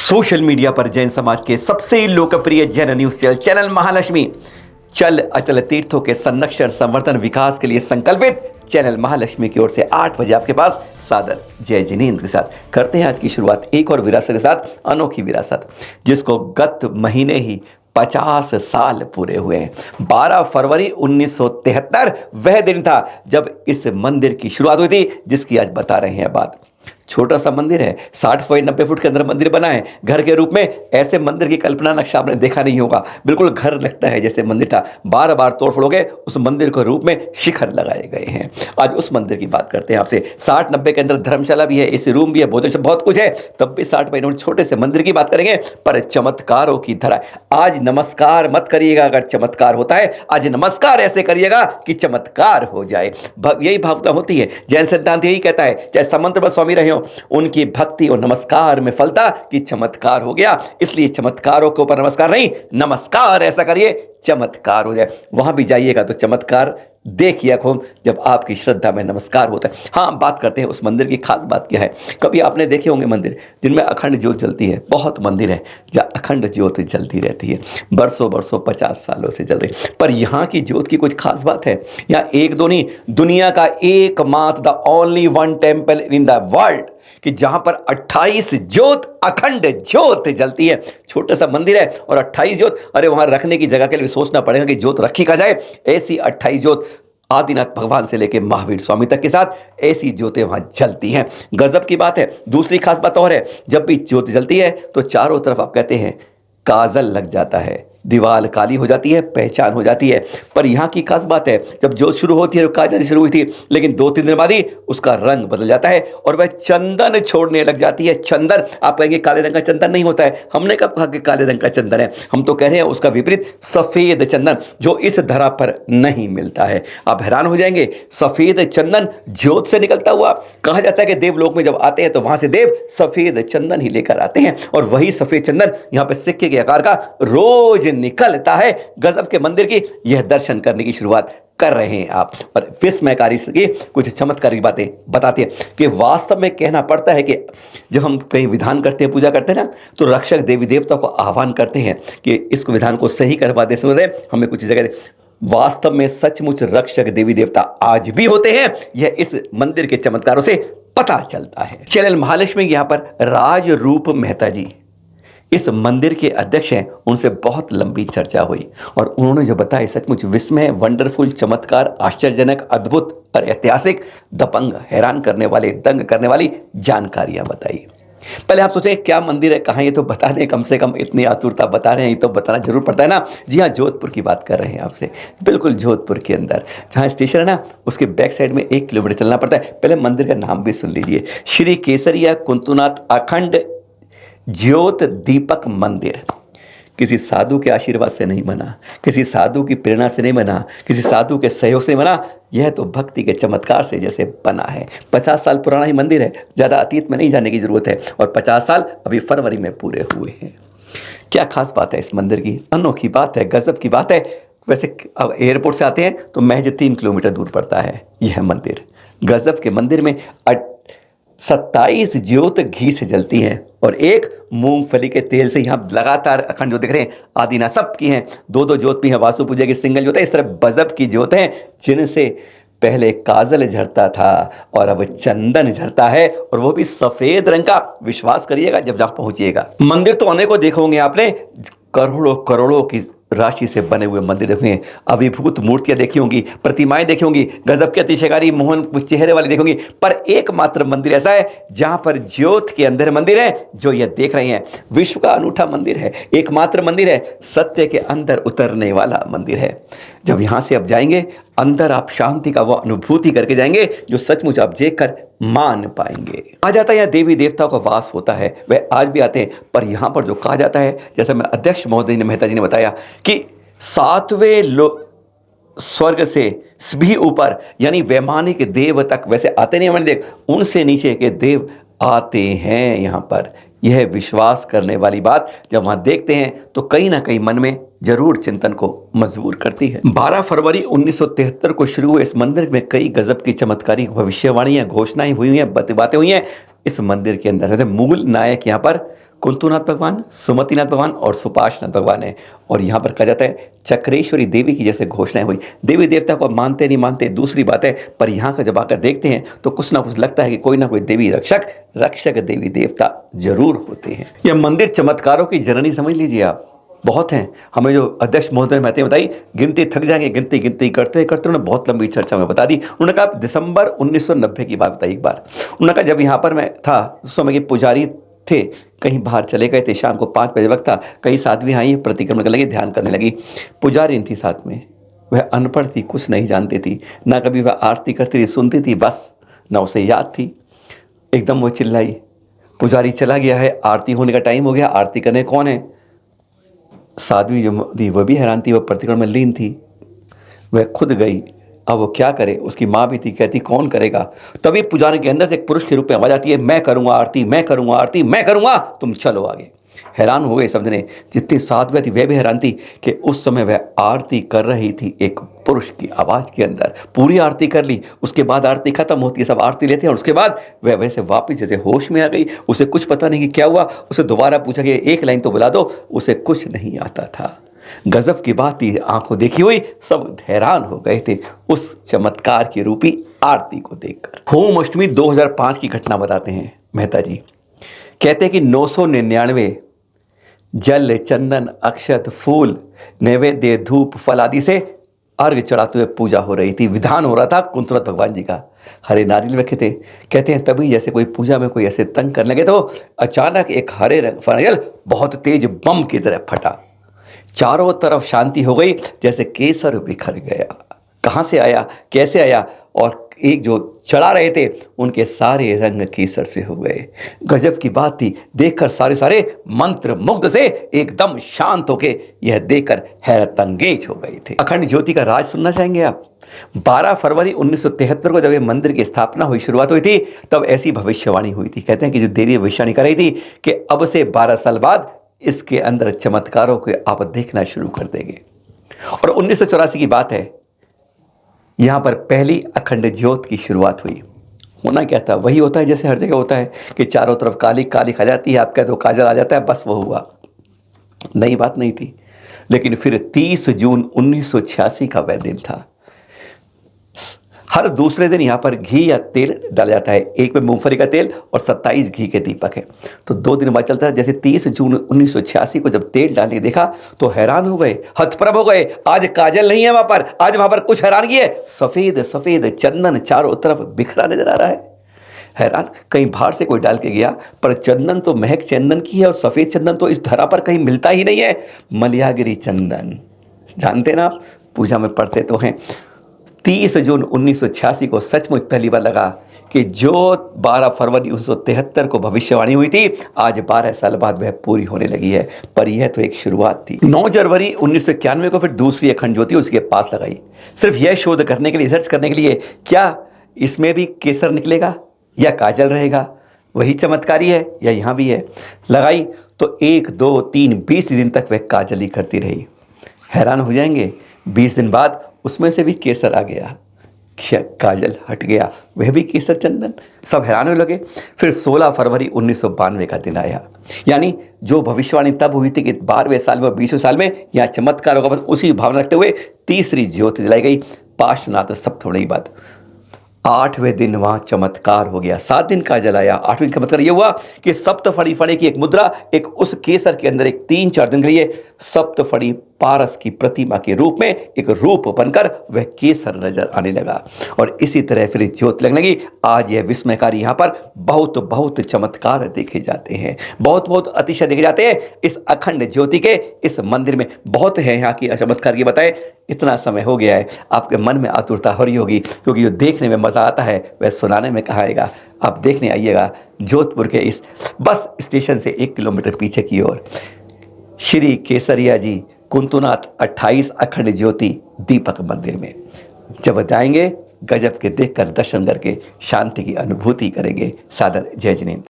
Social media पर जैन समाज के सबसे लोकप्रिय जैन न्यूज चैनल महालक्ष्मी चल अचल तीर्थों के संरक्षण संवर्धन विकास के लिए संकल्पित चैनल महालक्ष्मी की ओर से 8 बजे आपके पास सादर जय जिनेंद्र के साथ करते हैं आज की शुरुआत एक और विरासत के साथ, अनोखी विरासत जिसको गत महीने ही 50 साल पूरे हुए हैं। 12 फरवरी 1973 वह दिन था जब इस मंदिर की शुरुआत हुई थी, जिसकी आज बता रहे हैं बात। छोटा सा मंदिर है, 60 फीट 90 फुट के अंदर मंदिर बना है घर के रूप में। ऐसे मंदिर की कल्पना नक्शा आपने देखा नहीं होगा, बिल्कुल घर लगता है जैसे मंदिर था। बार बार तोड़ फोड़ के उस मंदिर के रूप में शिखर लगाए गए हैं। आज उस मंदिर की बात करते हैं आपसे। 60-90 के अंदर धर्मशाला भी है, एसी रूम भी है, भोजन से बहुत कुछ है, तब भी 60 बाई 90 छोटे से मंदिर की बात करेंगे, पर चमत्कारों की धरा। आज नमस्कार मत करिएगा अगर चमत्कार होता है, आज नमस्कार ऐसे करिएगा कि चमत्कार हो जाए। यही भावना होती है, जैन सिद्धांत यही कहता है, चाहे समंत स्वामी रहे हो, उनकी भक्ति और नमस्कार में फलता कि चमत्कार हो गया। इसलिए चमत्कारों के ऊपर नमस्कार नहीं, नमस्कार ऐसा करिए चमत्कार हो जाए। वहां भी जाइएगा तो चमत्कार देखिए खूब जब आपकी श्रद्धा में नमस्कार होता है। हाँ, बात करते हैं उस मंदिर की खास बात क्या है। कभी आपने देखे होंगे मंदिर जिनमें अखंड ज्योत जलती है, बहुत मंदिर है जहाँ अखंड ज्योत जलती रहती है, बरसों बरसों 50 सालों से जल रही। पर यहाँ की ज्योत की कुछ खास बात है। यहाँ एक दो नहीं, दुनिया का एकमात्र the only one temple in the world कि जहां पर 28 ज्योत अखंड ज्योत जलती है। छोटा सा मंदिर है और 28 ज्योत, अरे वहां रखने की जगह के लिए सोचना पड़ेगा कि ज्योत रखी कहाँ जाए। ऐसी 28 ज्योत आदिनाथ भगवान से लेकर महावीर स्वामी तक के साथ ऐसी ज्योतें वहां जलती हैं। गजब की बात है। दूसरी खास बात और है, जब भी ज्योत जलती है तो चारों तरफ आप कहते हैं काजल लग जाता है, दीवार काली हो जाती है, पहचान हो जाती है। पर यहाँ की खास बात है, जब ज्योत शुरू होती है तो काजल शुरू हुई थी, लेकिन 2-3 दिन बाद ही उसका रंग बदल जाता है और वह चंदन छोड़ने लग जाती है। चंदन, आप कहेंगे काले रंग का चंदन नहीं होता है, हमने कब कहा कि काले रंग का चंदन है? हम तो कह रहे हैं उसका विपरीत सफेद चंदन, जो इस धरा पर नहीं मिलता है। आप हैरान हो जाएंगे, सफेद चंदन ज्योत से निकलता हुआ। कहा जाता है कि देवलोक में जब आते हैं तो वहां से देव सफेद चंदन ही लेकर आते हैं, और वही सफेद चंदन यहाँ पे सिक्के के आकार का रोज निकलता है। गजब के मंदिर की यह दर्शन करने की शुरुआत कर रहे हैं आप। और विस्मयकारी की कुछ चमत्कारी बातें बताती है कि वास्तव में कहना पड़ता है कि जब हम कहीं विधान करते हैं, पूजा करते हैं ना, तो रक्षक देवी देवता को आह्वान करते हैं कि इस विधान को सही करवा दे, हमें कुछ जगह दे। वास्तव में सचमुच रक्षक देवी देवता आज भी होते हैं, यह इस मंदिर के चमत्कारों से पता चलता है। चैनल महालक्ष्मी यहाँ पर राजरूप मेहता जी इस मंदिर के अध्यक्ष हैं, उनसे बहुत लंबी चर्चा हुई और उन्होंने जो बताया सचमुच विस्मय, वंडरफुल, चमत्कार, आश्चर्यजनक, अद्भुत और ऐतिहासिक, दबंग, हैरान करने वाले, दंग करने वाली जानकारियां बताई। पहले आप सोचें क्या मंदिर है, कहाँ, ये तो बता दें, कम से कम इतनी आतुरता बता रहे हैं, ये तो बताना जरूर पड़ता है ना। जी हाँ, जोधपुर की बात कर रहे हैं आपसे, बिल्कुल जोधपुर के अंदर जहाँ स्टेशन है ना, उसके बैक साइड में 1 किलोमीटर चलना पड़ता है। पहले मंदिर का नाम भी सुन लीजिए, श्री केसरिया कुंतुनाथ अखंड ज्योत दीपक मंदिर। किसी साधु के आशीर्वाद से नहीं बना, किसी साधु की प्रेरणा से नहीं बना, किसी साधु के सहयोग से नहीं बना, यह तो भक्ति के चमत्कार से जैसे बना है। 50 साल पुराना ही मंदिर है, ज़्यादा अतीत में नहीं जाने की जरूरत है, और 50 साल अभी फरवरी में पूरे हुए हैं। क्या खास बात है इस मंदिर की, अनोखी बात है, गजब की बात है। वैसे अब एयरपोर्ट से आते हैं तो महज 3 किलोमीटर दूर पड़ता है यह मंदिर। गजब के मंदिर में 27 ज्योत घी से जलती हैं और एक मूंगफली के तेल से यहाँ लगातार अखंड ज्योत दिख रहे हैं। आदिना सब की हैं, 2-2 ज्योत भी हैं, वास्तु पूजा की सिंगल ज्योत है। इस तरह बजब की ज्योत हैं जिनसे पहले काजल झड़ता था और अब चंदन झड़ता है, और वो भी सफेद रंग का। विश्वास करिएगा जब जहाँ पहुंचिएगा। मंदिर तो अनेकों देखो होंगे आपने, करोड़ों करोड़ों की राशि से बने हुए मंदिर देखे होंगे, अभिभूत मूर्तियां देखी होंगी, प्रतिमाएं देखी होंगी, गजब की अतिशयकारी मोहन चेहरे वाली देखी होंगी। पर एकमात्र मंदिर ऐसा है जहां पर ज्योत के अंदर मंदिर है, जो ये देख रहे हैं। विश्व का अनूठा मंदिर है, एकमात्र मंदिर है, सत्य के अंदर उतरने वाला मंदिर है। जब यहां से आप जाएंगे अंदर, आप शांति का वो अनुभूति करके जाएंगे जो सचमुच आप देखकर मान पाएंगे। आ जाता है यहाँ देवी देवताओं का वास होता है, वह आज भी आते हैं। पर यहाँ पर जो कहा जाता है, जैसा मैं अध्यक्ष महोदय ने, मेहता जी ने बताया कि 7वें स्वर्ग से भी ऊपर, यानी वैमानिक देव तक वैसे आते नहीं, मैंने देख, उनसे नीचे के देव आते हैं यहाँ पर। यह विश्वास करने वाली बात जब वहाँ देखते हैं तो कहीं ना कहीं मन में जरूर चिंतन को मजबूर करती है। 12 फरवरी 1973 को शुरू हुए इस मंदिर में कई गजब की चमत्कारी भविष्यवाणियां, घोषणाएं हुई हैं, बातें हुई हैं इस मंदिर के अंदर। मूल नायक यहाँ पर कुंतुनाथ भगवान, सुमतिनाथ भगवान और सुपाशनाथ भगवान है। और यहाँ पर कहा जाता है चक्रेश्वरी देवी की जैसे घोषणाएं हुई। देवी देवता को मानते नहीं मानते दूसरी बात है, पर यहाँ का जब आकर देखते हैं तो कुछ ना कुछ लगता है कि कोई ना कोई देवी रक्षक देवी देवता जरूर होते हैं। यह मंदिर चमत्कारों की जननी समझ लीजिए आप, बहुत हैं। हमें जो अध्यक्ष महोदय महते बताई, गिनती थक जाएंगे, गिनती गिनती करते करते उन्होंने बहुत लंबी चर्चा में बता दी। उन्होंने कहा दिसंबर 1990 की बात बताई एक बार। उन्होंने कहा जब यहाँ पर मैं था उस समय के पुजारी थे, कहीं बाहर चले गए थे, शाम को 5 बजे वक्त था, कई साध्वी आई प्रतिक्रमण करने लगी, ध्यान करने लगी। पुजारी थी साथ में, वह अनपढ़ थी, कुछ नहीं जानती थी, ना कभी वह आरती करती थी, सुनती थी बस, ना उसे याद थी। एकदम वो चिल्लाई, पुजारी चला गया है, आरती होने का टाइम हो गया, आरती करने कौन है? साध्वी जो थी वह भी हैरान थी, वह प्रतिक्रमण में लीन थी, वह खुद गई। अब वो क्या करे, उसकी माँ भी थी, कहती कौन करेगा। तभी पुजारी के अंदर से एक पुरुष के रूप में आवाज आती है, मैं करूँगा आरती, मैं करूँगा आरती, मैं करूँगा, तुम चलो आगे। हैरान हो गए समझने, जितनी साध्वी थी वह भी हैरान थी कि उस समय वह आरती कर रही थी एक पुरुष की आवाज़ के अंदर। पूरी आरती कर ली, उसके बाद आरती खत्म होती है, सब आरती लेते हैं, और उसके बाद वह वैसे वापस जैसे होश में आ गई। उसे कुछ पता नहीं कि क्या हुआ। उसे दोबारा पूछा कि एक लाइन तो बुला दो, उसे कुछ नहीं आता था। गजब की बात थी, आंखों देखी हुई सब हैरान हो गए थे उस चमत्कार की रूपी आरती को देखकर। होम अष्टमी 2005 की घटना बताते हैं मेहता जी। कहते हैं कि 999 जल चंदन अक्षत फूल नैवेद्य धूप फल आदि से अर्घ चढ़ाते हुए पूजा हो रही थी। विधान हो रहा था कुंतुनाथ भगवान जी का। हरे नारियल रखे थे। कहते हैं तभी जैसे कोई पूजा में कोई ऐसे तंग करने लगे तो अचानक एक हरे रंग का नारियल बहुत तेज बम की तरह फटा। चारों तरफ शांति हो गई, जैसे केसर बिखर गया। कहाँ से आया, कैसे आया, और एक जो चढ़ा रहे थे उनके सारे रंग केसर से हो गए। गजब की बात थी। देखकर सारे मंत्र मुग्ध से एकदम शांत होके यह देखकर हैरत अंगेज हो गए थे। अखंड ज्योति का राज सुनना चाहेंगे आप? 12 फरवरी 1973 को जब ये मंदिर की स्थापना हुई, शुरुआत हुई थी, तब ऐसी भविष्यवाणी हुई थी। कहते हैं कि जो देवी भविष्यवाणी कर रही थी कि अब से 12 साल बाद इसके अंदर चमत्कारों को आप देखना शुरू कर देंगे। और 1984 की बात है, यहाँ पर पहली अखंड ज्योत की शुरुआत हुई। होना क्या था, वही होता है जैसे हर जगह होता है कि चारों तरफ काली काली खा जाती है, आप कह दो काजल आ जाता है, बस वो हुआ। नई बात नहीं थी। लेकिन फिर 30 जून 1986 का वह दिन था। हर दूसरे दिन यहाँ पर घी या तेल डाला जाता है। एक में मूंगफली का तेल और 27 घी के दीपक है। तो 2 दिन बाद चलता है। जैसे 30 जून 1986 को जब तेल डालने देखा तो हैरान हो गए, हतप्रभ हो गए। आज काजल नहीं है वहाँ पर, आज वहाँ पर कुछ हैरानगी है। सफ़ेद सफ़ेद चंदन चारों तरफ बिखरा नजर आ रहा है। हैरान, कहीं बाहर से कोई डाल के गया, पर चंदन तो महक चंदन की है और सफ़ेद चंदन तो इस धरा पर कहीं मिलता ही नहीं है। मलयागिरी चंदन, जानते ना आप, पूजा में पढ़ते तो हैं। 30 जून 1986 को सचमुच पहली बार लगा कि जो 12 फरवरी 1973 को भविष्यवाणी हुई थी, आज 12 साल बाद वह पूरी होने लगी है। पर यह तो एक शुरुआत थी। 9 जनवरी 1991 को फिर दूसरी अखंड ज्योति उसके पास लगाई, सिर्फ यह शोध करने के लिए, रिसर्च करने के लिए, क्या इसमें भी केसर निकलेगा या काजल रहेगा, वही चमत्कारी है या यहाँ भी है। लगाई तो 1 2 3 20 दिन तक वह काजल ही करती रही। हैरान हो जाएंगे, 20 दिन बाद उसमें से भी केसर आ गया, काजल हट गया, वह भी केसर चंदन। सब हैरान होने लगे। फिर 16 फरवरी 1992 का दिन आया, यानी जो भविष्यवाणी तब हुई थी कि 12वें साल में 20वें साल में यहाँ चमत्कार होगा, बस उसी भावना रखते हुए तीसरी ज्योति जलाई गई। पार्श्वनाथ सब थोड़ी बात। 8वें दिन वहाँ चमत्कार हो गया। 7 दिन का जलाया, 8वें चमत्कार ये हुआ कि सप्तफड़ी फड़े की एक मुद्रा, एक उस केसर के अंदर एक 3-4 दिन के लिए सप्तफड़ी पारस की प्रतिमा के रूप में एक रूप बनकर वह केसर नजर आने लगा। और इसी तरह फिर ज्योत लगने लगी। आज यह विस्मयकारी यहाँ पर बहुत बहुत चमत्कार देखे जाते हैं, बहुत बहुत अतिशय देखे जाते हैं। इस अखंड ज्योति के इस मंदिर में बहुत है यहाँ की चमत्कार की बताएं। इतना समय हो गया है, आपके मन में आतुरता हो रही होगी, क्योंकि जो देखने में मज़ा आता है वह सुनाने में कहाँ आएगा। आप देखने आइएगा जोधपुर के इस बस स्टेशन से 1 किलोमीटर पीछे की ओर श्री केसरिया जी कुंतुनाथ 28 अखंड ज्योति दीपक मंदिर में जब जाएंगे, गजब के देखकर दर्शन करके शांति की अनुभूति करेंगे। सादर जय जिनेंद्र।